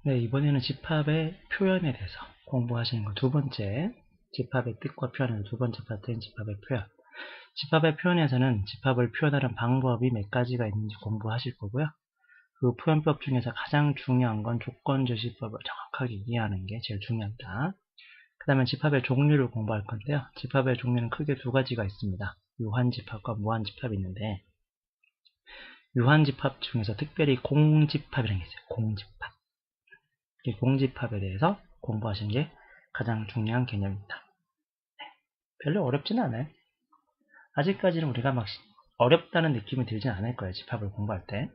네, 이번에는 집합의 표현에 대해서 공부하시는 거 두 번째, 집합의 뜻과 표현의 두 번째 파트인 집합의 표현. 집합의 표현에서는 집합을 표현하는 방법이 몇 가지가 있는지 공부하실 거고요. 그 표현법 중에서 가장 중요한 건 조건제시법을 정확하게 이해하는 게 제일 중요합니다. 그 다음에 집합의 종류를 공부할 건데요. 집합의 종류는 크게 두 가지가 있습니다. 유한집합과 무한집합이 있는데, 유한집합 중에서 특별히 공집합이라는 게 있어요. 공집합. 이 공집합에 대해서 공부하시는 게 가장 중요한 개념입니다. 별로 어렵지는 않아요. 아직까지는 우리가 막 어렵다는 느낌이 들진 않을 거예요. 집합을 공부할 때.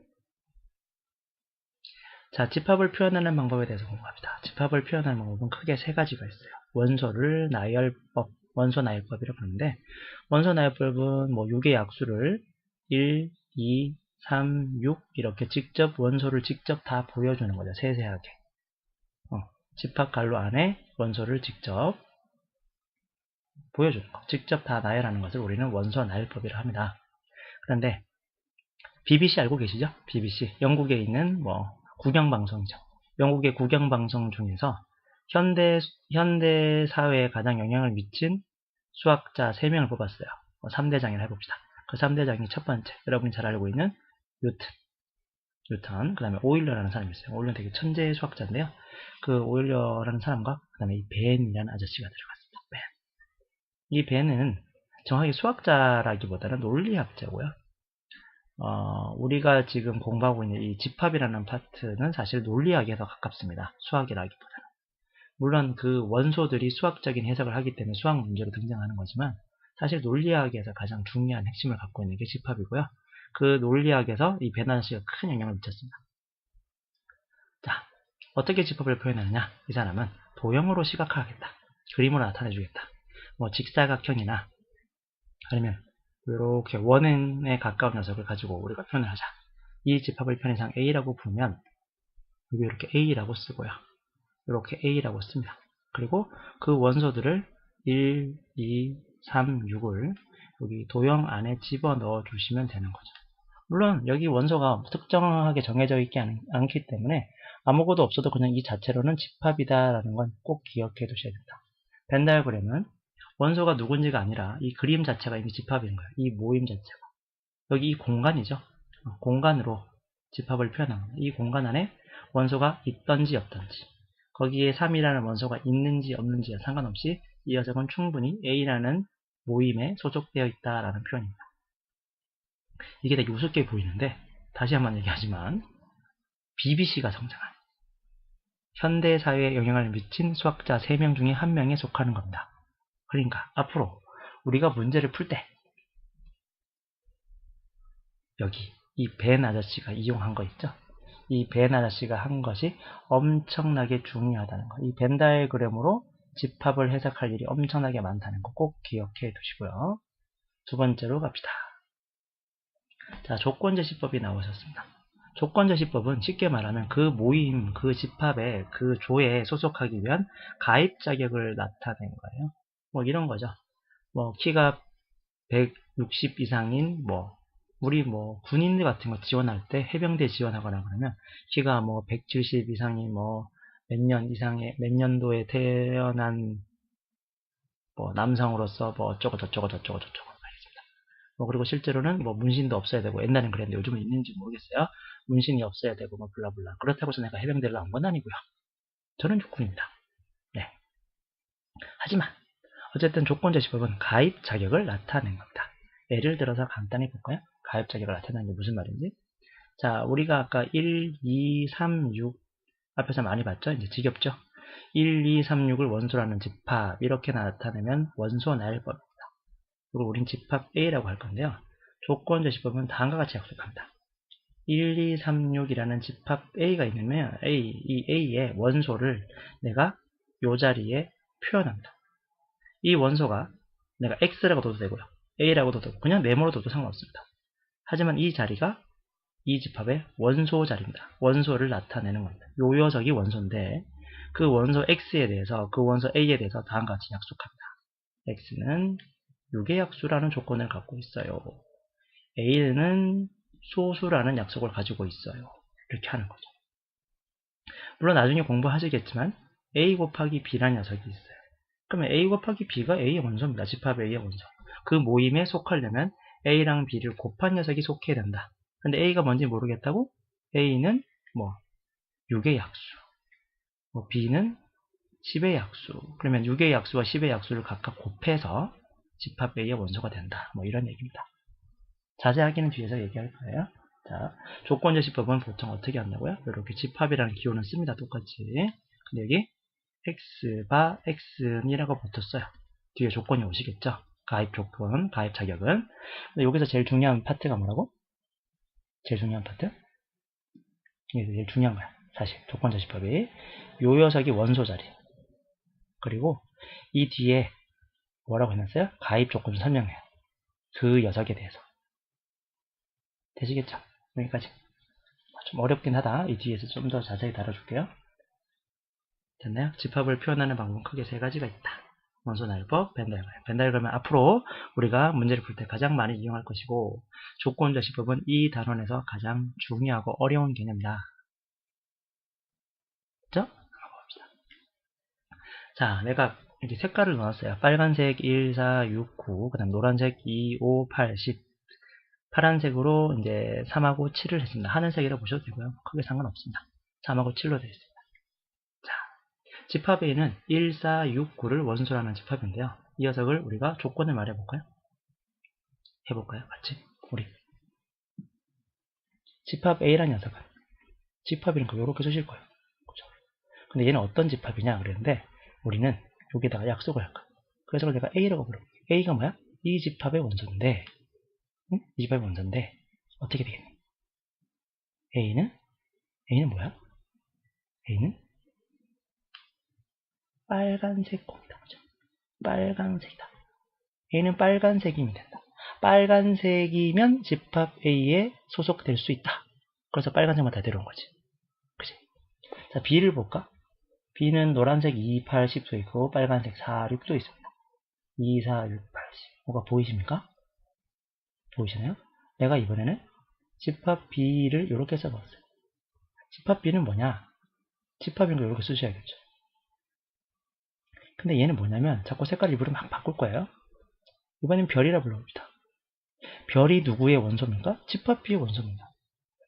자, 집합을 표현하는 방법에 대해서 공부합니다. 집합을 표현하는 방법은 크게 세 가지가 있어요. 원소를 나열법, 원소 나열법이라고 부르는데, 원소 나열법은 뭐 6의 약수를 1, 2, 3, 6 이렇게 직접 원소를 직접 다 보여주는 거죠. 세세하게. 집합 갈로 안에 원소를 직접 보여주는 거. 직접 다 나열하는 것을 우리는 원소 나열법이라고 합니다. 그런데 BBC 알고 계시죠? BBC. 영국에 있는 뭐 국영방송이죠. 영국의 국영방송 중에서 현대 사회에 가장 영향을 미친 수학자 3명을 뽑았어요. 3대장이라 해봅시다. 그 3대장이 첫 번째, 여러분이 잘 알고 있는 뉴턴, 그 다음에 오일러라는 사람이 있어요. 오일러는 되게 천재 수학자인데요. 그 오일러라는 사람과 그 다음에 이 벤이라는 아저씨가 들어갔습니다. 벤. 이 벤은 정확히 수학자라기보다는 논리학자고요. 우리가 지금 공부하고 있는 이 집합이라는 파트는 사실 논리학에 더 가깝습니다. 수학이라기보다는. 물론 그 원소들이 수학적인 해석을 하기 때문에 수학 문제로 등장하는 거지만 사실 논리학에서 가장 중요한 핵심을 갖고 있는 게 집합이고요. 그 논리학에서 이 베난 씨가 큰 영향을 미쳤습니다. 자, 어떻게 집합을 표현하느냐? 이 사람은 도형으로 시각화하겠다. 그림으로 나타내주겠다. 뭐 직사각형이나 아니면 이렇게 원에 가까운 녀석을 가지고 우리가 표현을 하자. 이 집합을 편의상 A라고 부르면 여기 이렇게 A라고 쓰고요. 이렇게 A라고 씁니다. 그리고 그 원소들을 1, 2, 3, 6을 여기 도형 안에 집어넣어 주시면 되는 거죠. 물론 여기 원소가 특정하게 정해져 있지 않기 때문에 아무것도 없어도 그냥 이 자체로는 집합이다라는 건 꼭 기억해 두셔야 된다. 벤 다이어그램은 원소가 누군지가 아니라 이 그림 자체가 이미 집합인 거예요. 이 모임 자체가. 여기 이 공간이죠. 공간으로 집합을 표현합니다. 이 공간 안에 원소가 있던지 없던지, 거기에 3이라는 원소가 있는지 없는지와 상관없이 이 녀석은 충분히 A라는 모임에 소속되어 있다라는 표현입니다. 이게 되게 우습게 보이는데 다시 한번 얘기하지만 BBC가 성장한 현대사회에 영향을 미친 수학자 3명 중에 1명에 속하는 겁니다. 그러니까 앞으로 우리가 문제를 풀 때 여기 이 벤 아저씨가 이용한 거 있죠? 이 벤 아저씨가 한 것이 엄청나게 중요하다는 거. 이 벤 다이어그램으로 집합을 해석할 일이 엄청나게 많다는 거 꼭 기억해 두시고요. 두 번째로 갑시다. 자, 조건제시법이 나오셨습니다. 조건제시법은 쉽게 말하면 그 모임, 그 집합의 그 조에 소속하기 위한 가입 자격을 나타낸 거예요. 뭐 이런 거죠. 뭐 키가 160 이상인 우리 군인들 같은 거 지원할 때 해병대 지원하거나 그러면 키가 170 이상이 몇 년 이상의 몇 년도에 태어난 남성으로서 어쩌고 저쩌고 알겠습니다. 그리고 실제로는 문신도 없어야 되고, 옛날엔 그랬는데 요즘은 있는지 모르겠어요. 문신이 없어야 되고 블라블라. 그렇다고 해서 내가 해병대를 안 건 아니고요. 저는 육군입니다. 네. 하지만 어쨌든 조건제시법은 가입 자격을 나타낸 겁니다. 예를 들어서 간단히 볼까요? 가입 자격을 나타내는 게 무슨 말인지. 자, 우리가 아까 1, 2, 3, 6 앞에서 많이 봤죠? 이제 지겹죠? 1, 2, 3, 6을 원소라는 집합 이렇게 나타내면 원소 나열법입니다. 그리고 우린 집합 A라고 할 건데요. 조건제시법은 다음과 같이 약속합니다. 1, 2, 3, 6이라는 집합 A가 있으면 이 A의 원소를 내가 이 자리에 표현합니다. 이 원소가 내가 X라고 둬도 되고요. A라고 둬도 되고 그냥 네모로 둬도 상관없습니다. 하지만 이 자리가 이 집합의 원소 자리입니다. 원소를 나타내는 겁니다. 요 녀석이 원소인데 그 원소 X에 대해서 그 원소 A에 대해서 다음과 같이 약속합니다. X는 6의 약수라는 조건을 갖고 있어요. A는 소수라는 약속을 가지고 있어요. 이렇게 하는 거죠. 물론 나중에 공부하시겠지만 A 곱하기 B라는 녀석이 있어요. 그러면 A 곱하기 B가 A의 원소입니다. 집합 A의 원소. 그 모임에 속하려면 A랑 B를 곱한 녀석이 속해야 된다. 근데 A가 뭔지 모르겠다고? A는 뭐 6의 약수, 뭐 B는 10의 약수. 그러면 6의 약수와 10의 약수를 각각 곱해서 집합 A의 원소가 된다. 뭐 이런 얘기입니다. 자세하게는 뒤에서 얘기할 거예요. 자, 조건제시법은 보통 어떻게 한다고요? 이렇게 집합이라는 기호는 씁니다. 똑같이. 근데 여기 X바 X이라고 붙었어요. 뒤에 조건이 오시겠죠? 가입 조건, 가입 자격은. 근데 여기서 제일 중요한 파트가 뭐라고? 제일 중요한 파트? 이게 제일 중요한 거야. 사실 조건제시법이. 요 녀석이 원소 자리. 그리고 이 뒤에 뭐라고 해놨어요? 가입 조건을 설명해요. 그 녀석에 대해서. 되시겠죠? 여기까지. 좀 어렵긴 하다. 이 뒤에서 좀 더 자세히 다뤄줄게요. 됐나요? 집합을 표현하는 방법은 크게 세 가지가 있다. 원소 나열법, 벤 다이어그램. 벤 다이어그램은 앞으로 우리가 문제를 풀 때 가장 많이 이용할 것이고, 조건제시법은 이 단원에서 가장 중요하고 어려운 개념이다. 그죠? 봅시다. 자, 내가 이렇게 색깔을 넣었어요. 빨간색 1, 4, 6, 9, 그 다음 노란색 2, 5, 8, 10. 파란색으로 이제 3하고 7을 했습니다. 하늘색이라고 보셔도 되고요. 크게 상관없습니다. 3하고 7로 되어 있습니다. 자, 집합 A는 1, 4, 6, 9를 원소라는 집합인데요. 이 녀석을 우리가 조건을 말해볼까요? 해볼까요? 같이. 우리. 집합 A라는 녀석은 집합이라는 거 이렇게 쓰실 거예요. 그죠? 근데 얘는 어떤 집합이냐 그랬는데 우리는 여기다가 약속을 할까? 그래서 내가 A라고 불러볼게요. A가 뭐야? 이 집합의 원소인데, 응? 이 집합의 원소인데 어떻게 되겠니? A는 뭐야? A는 빨간색 곱이다. 그죠? 빨간색이다. A는 빨간색이면 된다. 빨간색이면 집합 A에 소속될 수 있다. 그래서 빨간색만 다 데려온 거지. 그치? 자, B를 볼까? B는 노란색 2, 8, 10도 있고 빨간색 4, 6도 있습니다. 2, 4, 6, 8, 10. 뭐가 보이십니까? 보이시나요? 내가 이번에는 집합 B를 이렇게 써봤어요. 집합 B는 뭐냐? 집합인 걸 이렇게 쓰셔야겠죠. 근데 얘는 뭐냐면 자꾸 색깔 일부러 막 바꿀 거예요. 이번엔 별이라 불러봅시다. 별이 누구의 원소입니까? 집합 B의 원소입니다.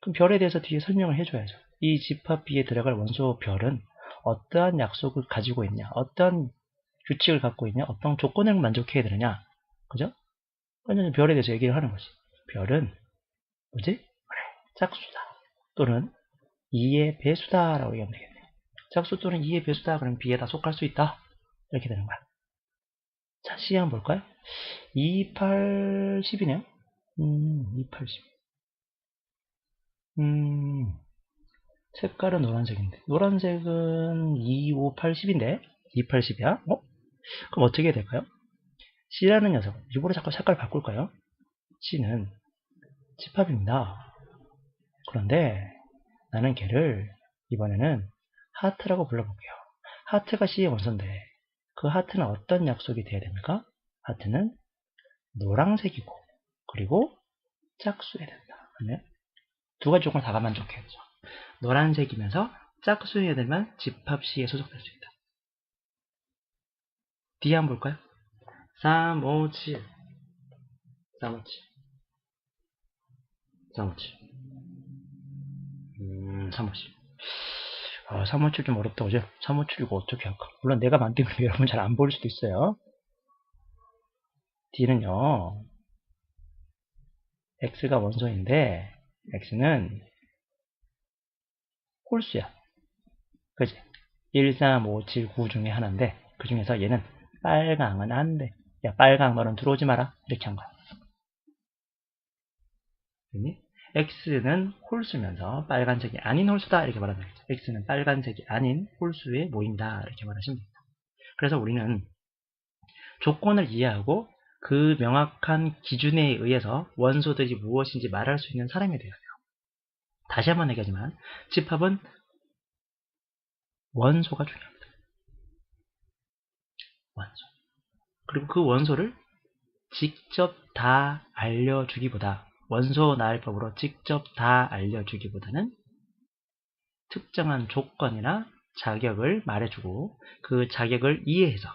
그럼 별에 대해서 뒤에 설명을 해줘야죠. 이 집합 B에 들어갈 원소 별은 어떠한 약속을 가지고 있냐, 어떠한 규칙을 갖고 있냐, 어떤 조건을 만족해야 되느냐, 그죠? 완전 별에 대해서 얘기를 하는 거지. 별은 뭐지? 그래, 짝수다 또는 2의 배수다라고 얘기하면 되겠네요. 짝수 또는 2의 배수다 그러면 B에다 속할 수 있다 이렇게 되는 거야. 자, C 한번 볼까요? 2, 8, 10이네요. 2, 8, 10. 색깔은 노란색인데 노란색은 2, 5, 8, 10인데 2, 8, 10이야? 그럼 어떻게 해야 될까요? C라는 녀석은 일부러 자꾸 색깔 바꿀까요? C는 집합입니다. 그런데 나는 걔를 이번에는 하트라고 불러볼게요. 하트가 C의 원소인데 그 하트는 어떤 약속이 돼야 됩니까? 하트는 노란색이고 그리고 짝수해야 된다. 그러면 두 가지 조건을 다 만족해야죠. 노란색이면서 짝수해야 되면 집합 C에 소속될 수 있다. D 한번 볼까요? 3, 5, 7 3, 5, 7 3, 5, 7 3, 5, 7 3, 5, 7 좀 어렵다 그죠? 3, 5, 7 이거 어떻게 할까? 물론 내가 만든 거 여러분 잘 안 보일 수도 있어요. D는요 X가 원소인데 X는 홀수야. 그지? 1, 3, 5, 7, 9 중에 하나인데 그 중에서 얘는 빨강은 안 돼. 야 빨강 너는 들어오지 마라. 이렇게 한 거야. X는 홀수면서 빨간색이 아닌 홀수다 이렇게 말하면 되겠죠. X는 빨간색이 아닌 홀수의 모임이다 이렇게 말하시면 됩니다. 그래서 우리는 조건을 이해하고 그 명확한 기준에 의해서 원소들이 무엇인지 말할 수 있는 사람이 되어야 돼요. 다시 한번 얘기하지만 집합은 원소가 중요합니다. 원소. 그리고 그 원소를 직접 다 알려주기보다 원소 나열법으로 직접 다 알려주기보다는 특정한 조건이나 자격을 말해주고 그 자격을 이해해서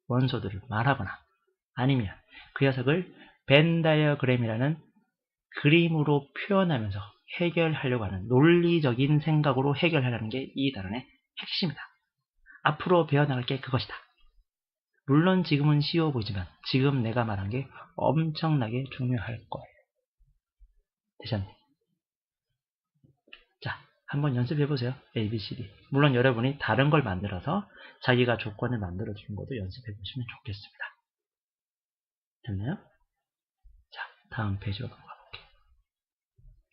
원소들을 말하거나 아니면 그 녀석을 벤 다이어그램이라는 그림으로 표현하면서 해결하려고 하는 논리적인 생각으로 해결하려는 게 이 단원의 핵심이다. 앞으로 배워나갈 게 그것이다. 물론 지금은 쉬워 보이지만 지금 내가 말한 게 엄청나게 중요할 거예요. 되셨네? 자, 한번 연습해보세요. A, B, C, D. 물론 여러분이 다른 걸 만들어서 자기가 조건을 만들어주는 것도 연습해보시면 좋겠습니다. 됐나요? 자, 다음 페이지로 넘어가볼게요.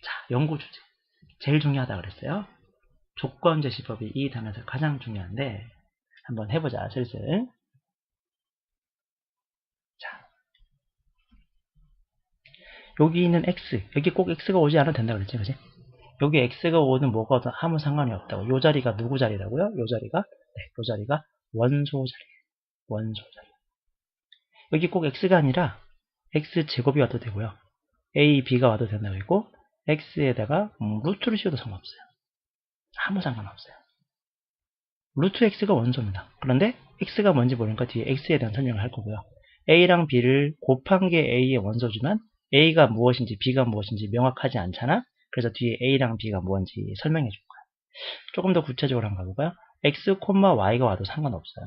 자, 연구 주제. 제일 중요하다 그랬어요. 조건 제시법이 이 단에서 가장 중요한데 한번 해보자. 슬슬. 자, 여기 있는 X. 여기 꼭 X가 오지 않아도 된다 그랬지, 그지? 여기 X가 오든 뭐가 오든 아무 상관이 없다고. 요 자리가 누구 자리라고요? 요 자리가? 네, 요 자리가 원소 자리예요. 원소 자리. 여기 꼭 X가 아니라 X제곱이 와도 되고요. A, B가 와도 된다고 했고 X에다가 루트를 씌워도 상관없어요. 아무 상관없어요. 루트 X가 원소입니다. 그런데 X가 뭔지 모르니까 뒤에 X에 대한 설명을 할 거고요. A랑 B를 곱한 게 A의 원소지만 A가 무엇인지 B가 무엇인지 명확하지 않잖아. 그래서 뒤에 A랑 B가 뭔지 설명해 줄 거야. 조금 더 구체적으로 한번 가볼까요? X, Y가 와도 상관없어요.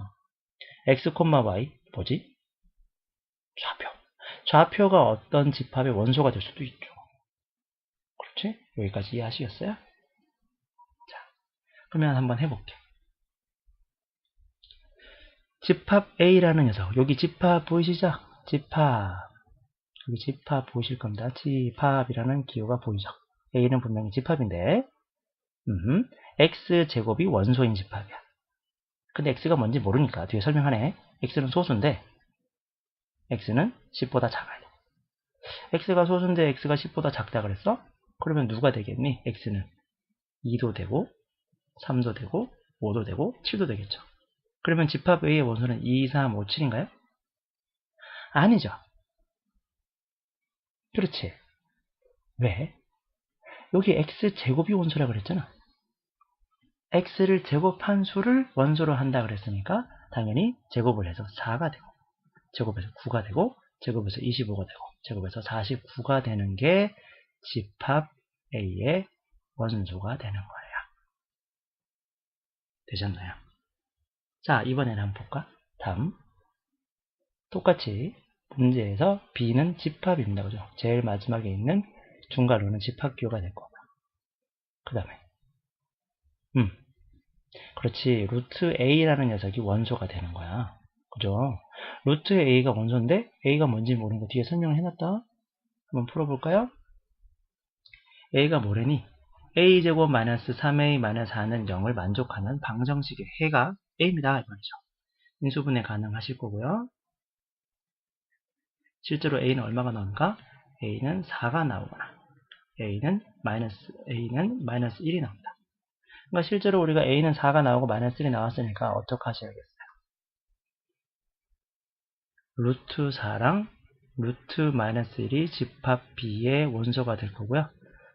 X, Y 뭐지? 좌표. 좌표가 어떤 집합의 원소가 될 수도 있죠. 그렇지? 여기까지 이해하시겠어요? 자, 그러면 한번 해볼게요. 집합 A라는 녀석. 여기 집합 보이시죠? 집합. 여기 집합 보이실 겁니다. 집합이라는 기호가 보이죠? A는 분명히 집합인데 X제곱이 원소인 집합이야. 근데 X가 뭔지 모르니까 뒤에 설명하네. X는 소수인데 X는 10보다 작아야 돼. X가 소수인데 X가 10보다 작다 그랬어? 그러면 누가 되겠니? X는 2도 되고 3도 되고 5도 되고 7도 되겠죠. 그러면 집합 A의 원소는 2, 3, 5, 7인가요? 아니죠. 그렇지. 왜? 여기 X제곱이 원소라 그랬잖아. X를 제곱한 수를 원소로 한다 그랬으니까 당연히 제곱을 해서 4가 되고 제곱해서 9가 되고 제곱해서 25가 되고 제곱해서 49가 되는 게 집합 A의 원소가 되는 거예요. 되셨나요? 자, 이번에는 한번 볼까? 다음. 똑같이 문제에서 B는 집합입니다. 그죠? 제일 마지막에 있는 중괄호는 집합기호가 될 거고. 그 다음에 그렇지. 루트 A라는 녀석이 원소가 되는 거야. 그죠? 루트 A가 원소인데 A가 뭔지 모르는 거 뒤에 설명을 해놨다. 한번 풀어볼까요? A가 뭐래니? A제곱 마이너스 3A 마이너스 4는 0을 만족하는 방정식의 해가 A입니다. 이거죠. 인수분해 가능하실 거고요. 실제로 A는 얼마가 나오는가? A는 4가 나오거나 A는 마이너스 1이 나옵니다. 그러니까 실제로 우리가 A는 4가 나오고 마이너스 1이 나왔으니까 어떻게 하셔야겠어요? 루트 4랑 루트 마이너스 1이 집합 B의 원소가 될 거고요.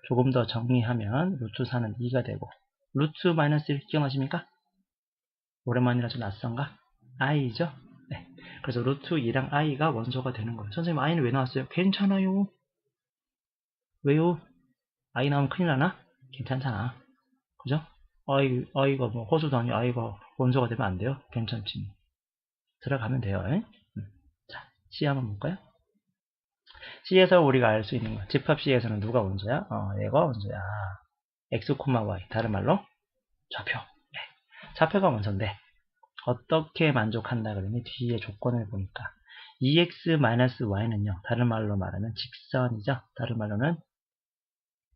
조금 더 정리하면 루트 4는 2가 되고 루트 마이너스 1 기억나십니까? 오랜만이라 좀 낯선가? i죠? 네. 그래서 루트 2랑 i가 원소가 되는 거예요. 선생님 i는 왜 나왔어요? 괜찮아요. 왜요? i 나오면 큰일 나나? 괜찮잖아. 그죠? i가 뭐 호수도 아니고 i가 원소가 되면 안 돼요? 괜찮지. 들어가면 돼요. 자, C 한번 볼까요? C에서 우리가 알 수 있는 거. 집합 C에서는 누가 원소야? 얘가 원소야. X, Y. 다른 말로 좌표. 네. 좌표가 원소인데 어떻게 만족한다 그러니 뒤에 조건을 보니까 2x-y는요. 다른 말로 말하면 직선이죠. 다른 말로는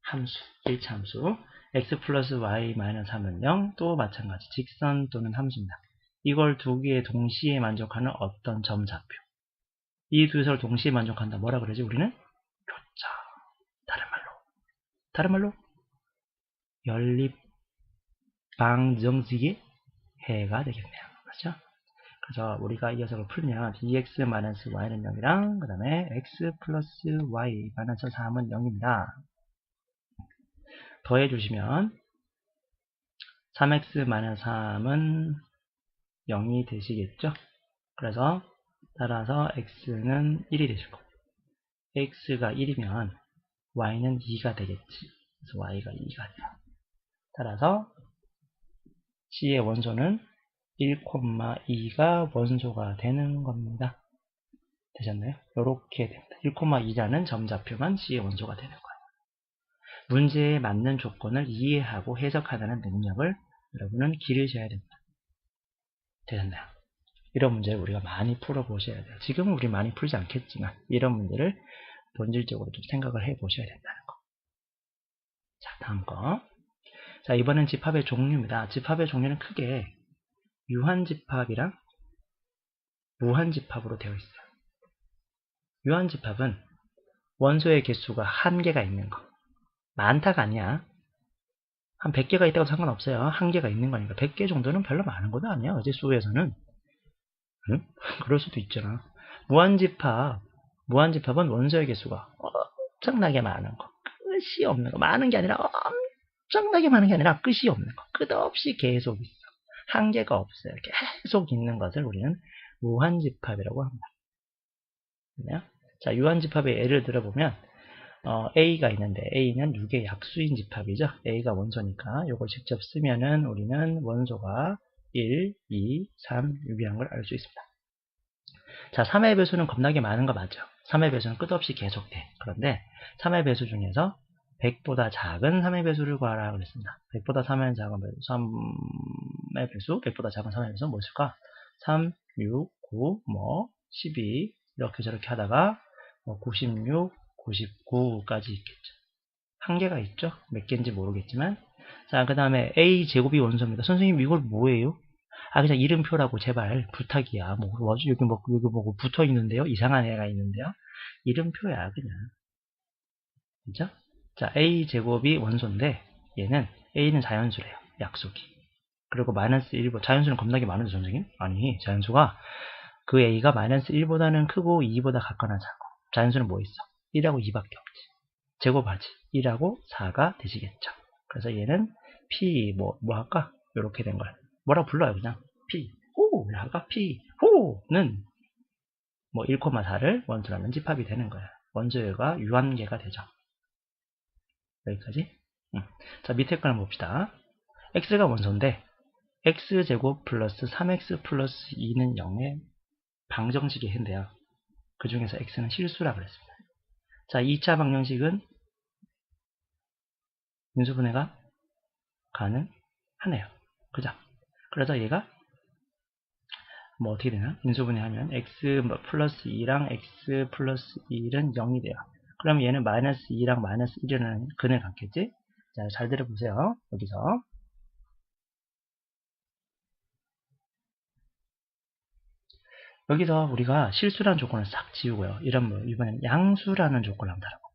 함수, 1차 함수. x 플러스 y 마이너스 3은 0. 또 마찬가지 직선 또는 함수입니다. 이걸 두 개 동시에 만족하는 어떤 점좌표. 이 두 설 동시에 만족한다. 뭐라 그러지 우리는? 교차. 다른 말로 연립 방정식의 해가 되겠네요. 그렇죠? 그래서 우리가 이 녀석을 풀면 dx-y는 0이랑 그 다음에 x 플러스 y 마이너스 3은 0입니다. 더해주시면 3x-3은 0이 되시겠죠? 그래서 따라서 x는 1이 되실 거고, x가 1이면 y는 2가 되겠지. 그래서 y가 2가 돼요. 따라서 C의 원소는 1,2가 원소가 되는 겁니다. 되셨나요? 이렇게 됩니다. 1,2라는 점좌표만 C의 원소가 되는 거예요. 문제에 맞는 조건을 이해하고 해석하는 능력을 여러분은 기르셔야 됩니다. 되셨나요? 이런 문제를 우리가 많이 풀어보셔야 돼요. 지금은 우리 많이 풀지 않겠지만 이런 문제를 본질적으로 좀 생각을 해보셔야 된다는 거. 자, 다음 거. 자, 이번엔 집합의 종류입니다. 집합의 종류는 크게 유한집합이랑 무한집합으로 되어 있어요. 유한집합은 원소의 개수가 한 개가 있는 거. 많다가 아니야. 한 100개가 있다고 상관없어요. 한 개가 있는 거니까. 100개 정도는 별로 많은 것도 아니야. 어제 수에서는. 응? 그럴 수도 있잖아. 무한집합은 원소의 개수가 엄청나게 많은 거. 끝이 없는 거. 많은 게 아니라 엄청나게 많은 게 아니라 끝이 없는 거. 끝없이 계속 있어. 한계가 없어요. 계속 있는 것을 우리는 무한집합이라고 합니다. 자, 유한집합의 예를 들어보면 A가 있는데 A는 6의 약수인 집합이죠. A가 원소니까 이걸 직접 쓰면은 우리는 원소가 1, 2, 3, 6이라는 걸 알 수 있습니다. 자, 3의 배수는 겁나게 많은 거 맞죠? 3의 배수는 끝없이 계속돼. 그런데 3의 배수 중에서 100보다 작은 3의 배수를 구하라 그랬습니다. 100보다 3의 작은 배수, 3의 배수, 100보다 작은 3의 배수는 무엇일까? 3, 6, 9, 12 이렇게 저렇게 하다가 96, 99까지 있겠죠. 한계가 있죠. 몇 개인지 모르겠지만. 자, 그 다음에 A 제곱이 원소입니다. 선생님 이걸 뭐예요? 아, 그냥 이름표라고 제발 부탁이야. 여기 뭐 붙어 있는데요. 이상한 애가 있는데요. 이름표야 그냥. 그죠? 자, A 제곱이 원소인데 얘는 A는 자연수래요. 약수기. 그리고 마이너스 1보 자연수는 겁나게 많은데 선생님? 아니, 자연수가 그 A가 마이너스 1보다는 크고 2보다 같거나 작고. 자연수는 뭐 있어? 1하고 2밖에 없지. 제곱하지. 1하고 4가 되시겠죠. 그래서 얘는 P 뭐 할까? 이렇게 된 걸. 뭐라고 불러요 그냥. P 호 할까? P 호는 뭐 1,4를 원소라는 집합이 되는 거예요. 원소가 유한계가 되죠. 여기까지. 자, 밑에 거 한번 봅시다. x가 원소인데 x제곱 플러스 3x 플러스 2는 0의 방정식의 해인데요. 그 중에서 x는 실수라 그랬습니다. 자, 2차 방정식은 인수분해가 가능하네요. 그죠? 그래서 얘가 뭐 어떻게 되나? 인수분해하면 x 플러스 2랑 x 플러스 1은 0이 돼요. 그럼 얘는 마이너스 2랑 마이너스 1이라는 근을 갖겠지? 자, 잘 들어보세요. 여기서 우리가 실수라는 조건을 싹 지우고요. 이번에는 양수라는 조건을 한번 달아볼게요.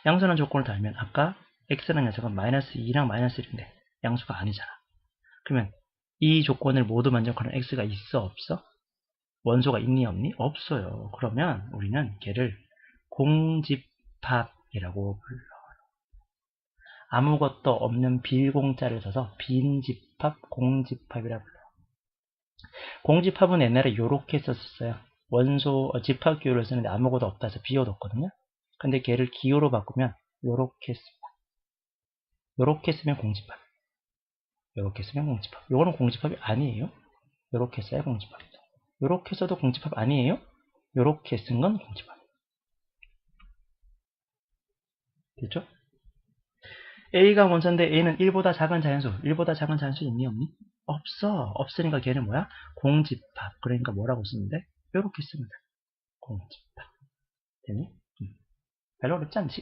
양수라는 조건을 달면 아까 x라는 녀석은 마이너스 2랑 마이너스 1인데 양수가 아니잖아. 그러면 이 조건을 모두 만족하는 x가 있어 없어? 원소가 있니 없니? 없어요. 그러면 우리는 걔를 공집합이라고 불러요. 아무것도 없는 빌공자를 써서 빈집합, 공집합이라고 불러요. 공집합은 옛날에 이렇게 썼었어요. 원소 집합 기호를 쓰는데 아무것도 없다 해서 비워뒀거든요. 근데 걔를 기호로 바꾸면 이렇게 씁니다. 이렇게 쓰면 공집합. 이렇게 쓰면 공집합. 이거는 공집합이 아니에요. 이렇게 써야 공집합이다. 이렇게 써도 공집합 아니에요. 이렇게 쓴 건 공집합. 됐죠? A가 원소인데 A는 1보다 작은 자연수. 1보다 작은 자연수 있니 없니? 없어. 없으니까 걔는 뭐야? 공집합. 그러니까 뭐라고 쓰면 돼? 이렇게 쓰면 돼. 공집합. 되니? 별로 어렵지 않지?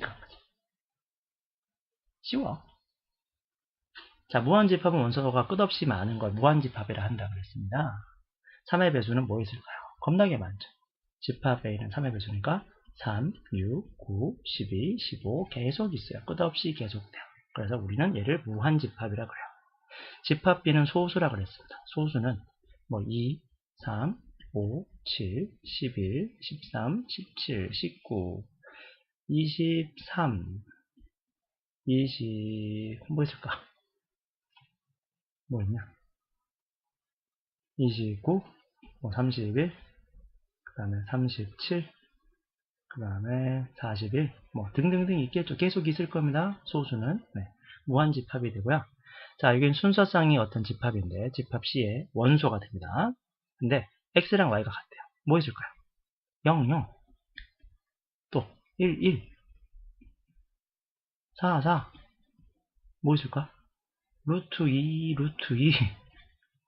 쉬워. 자, 무한집합은 원소가 끝없이 많은 걸 무한집합이라 한다 그랬습니다. 3의 배수는 뭐 있을까요? 겁나게 많죠. 집합 A는 3의 배수니까 3, 6, 9, 12, 15 계속 있어요. 끝없이 계속돼요. 그래서 우리는 얘를 무한집합이라 그래요. 집합 B는 소수라 그랬습니다. 소수는 뭐 2, 3, 5, 7, 11, 13, 17, 19, 23, 20, 뭐 있을까? 뭐 있냐? 29, 뭐 31, 그 다음에 37, 그 다음에 41, 뭐 등등등 있겠죠. 계속 있을 겁니다. 소수는. 네. 무한집합이 되고요. 자, 여기는 순서상이 어떤 집합인데, 집합 C의 원소가 됩니다. 근데 X랑 Y가 같대요. 뭐 있을까요? 0, 0, 또 1, 1, 4, 4, 뭐 있을까? 루트 2, 루트 2,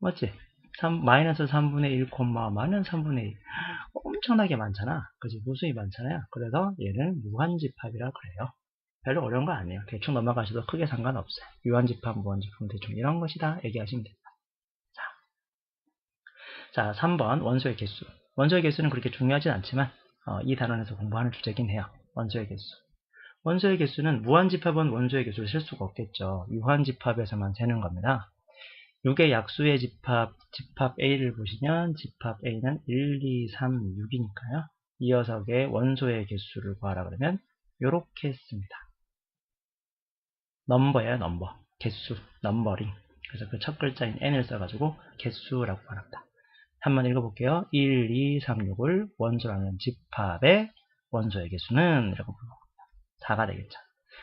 맞지? 3, 마이너스 3분의 1, 마이너스 3분의 1. 엄청나게 많잖아. 그지? 무수히 많잖아요. 그래서 얘는 무한집합이라고 그래요. 별로 어려운 거 아니에요. 대충 넘어가셔도 크게 상관없어요. 유한집합, 무한집합 대충 이런 것이다 얘기하시면 됩니다. 자, 3번 원소의 개수. 원소의 개수는 그렇게 중요하진 않지만 이 단원에서 공부하는 주제긴 해요. 원소의 개수. 원소의 개수는 무한집합은 원소의 개수를 쓸 수가 없겠죠. 유한집합에서만 재는 겁니다. 6의 약수의 집합 A를 보시면 집합 A는 1, 2, 3, 6이니까요. 이 녀석의 원소의 개수를 구하라 그러면 이렇게 씁니다. 넘버예요, 넘버. 개수, 넘버링. 그래서 그 첫 글자인 n을 써가지고 개수라고 말합니다. 한번 읽어볼게요. 1, 2, 3, 6을 원소라는 집합의 원소의 개수는 이라고 불러봅니다. 4가 되겠죠.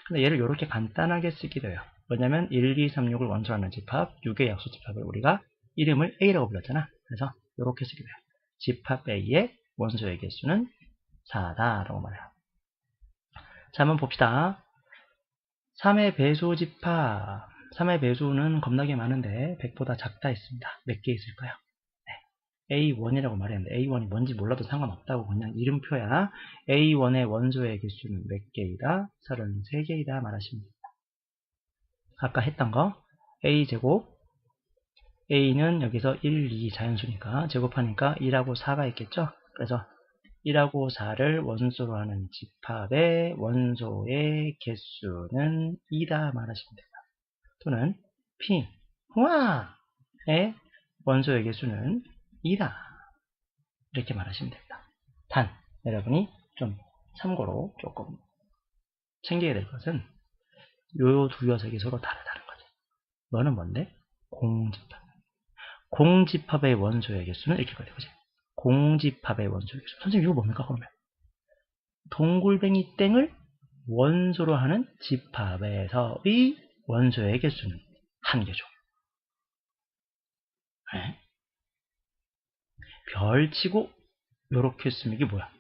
근데 얘를 이렇게 간단하게 쓰기도 해요. 왜냐면 1, 2, 3, 6을 원소라는 집합, 6의 약수 집합을 우리가 이름을 A라고 불렀잖아. 그래서 이렇게 쓰기도 해요. 집합 A의 원소의 개수는 4다라고 말해요. 자, 한번 봅시다. 3의 배수 집합. 3의 배수는 겁나게 많은데 100보다 작다 했습니다. 몇 개 있을까요? 네. A1이라고 말했는데 A1이 뭔지 몰라도 상관없다고 그냥 이름표야. A1의 원소의 개수는 몇 개이다? 33개이다 말하시면 됩니다. 아까 했던 거 A제곱 A는 여기서 1, 2 자연수니까 제곱하니까 1하고 4가 있겠죠? 그래서 1하고 4를 원소로 하는 집합의 원소의 개수는 2다 말하시면 됩니다. 또는 P, 의 원소의 개수는 2다. 이렇게 말하시면 됩니다. 단, 여러분이 좀 참고로 조금 챙겨야 될 것은 요 두 녀석이 서로 다르다는 거죠. 너는 뭔데? 공집합. 공집합의 원소의 개수는 이렇게 가야 되지. 공집합의 원소의 개수. 선생님 이거 뭡니까 그러면? 동글뱅이 땡을 원소로 하는 집합에서의 원소의 개수는 한 개죠. 네? 별 치고 요렇게 쓰면 이게 뭐야?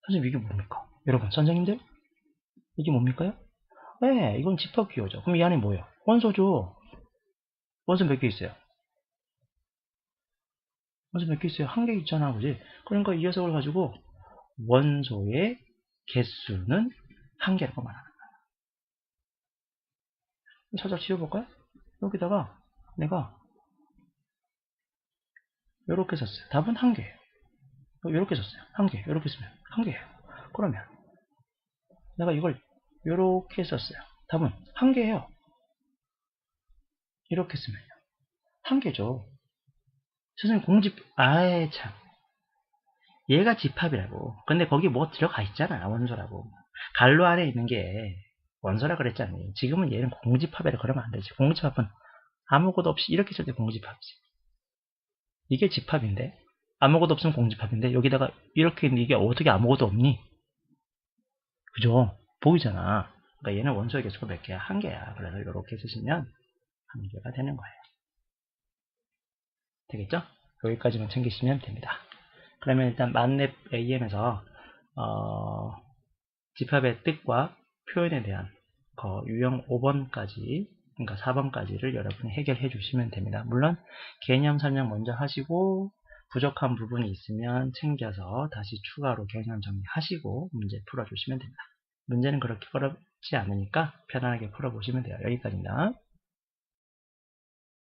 선생님 이게 뭡니까? 여러분 선생님들 이게 뭡니까요? 네, 이건 집합 기호죠. 그럼 이 안에 뭐예요? 원소죠. 원소 몇 개 있어요? 원소 몇 개 있어요? 한 개 있잖아, 그지? 그러니까 이 녀석을 가지고 원소의 개수는 한 개라고 말하는 거야. 살짝 지워볼까요? 여기다가 내가 이렇게 썼어요. 답은 한 개예요. 이렇게 썼어요. 한 개. 이렇게 쓰면 한 개예요. 그러면 내가 이걸 이렇게 썼어요. 답은 한 개예요. 이렇게 쓰면요. 한 개죠. 선생님 공집, 아이 참. 얘가 집합이라고. 근데 거기 뭐 들어가 있잖아. 원소라고. 갈로 안에 있는 게 원소라 그랬잖아요. 지금은 얘는 공집합이라 그러면 안 되지. 공집합은 아무것도 없이 이렇게 쓸 때 공집합이지. 이게 집합인데 아무것도 없으면 공집합인데 여기다가 이렇게 있는 이게 어떻게 아무것도 없니? 그죠? 보이잖아. 그러니까 얘는 원소의 개수가 몇 개야? 한 개야. 그래서 이렇게 쓰시면 한 개가 되는 거예요. 되겠죠? 여기까지만 챙기시면 됩니다. 그러면 일단 만렙 AM에서 집합의 뜻과 표현에 대한 유형 5번까지 그러니까 4번까지를 여러분이 해결해 주시면 됩니다. 물론 개념 설명 먼저 하시고 부족한 부분이 있으면 챙겨서 다시 추가로 개념 정리하시고 문제 풀어주시면 됩니다. 문제는 그렇게 어렵지 않으니까 편안하게 풀어보시면 돼요. 여기까지입니다.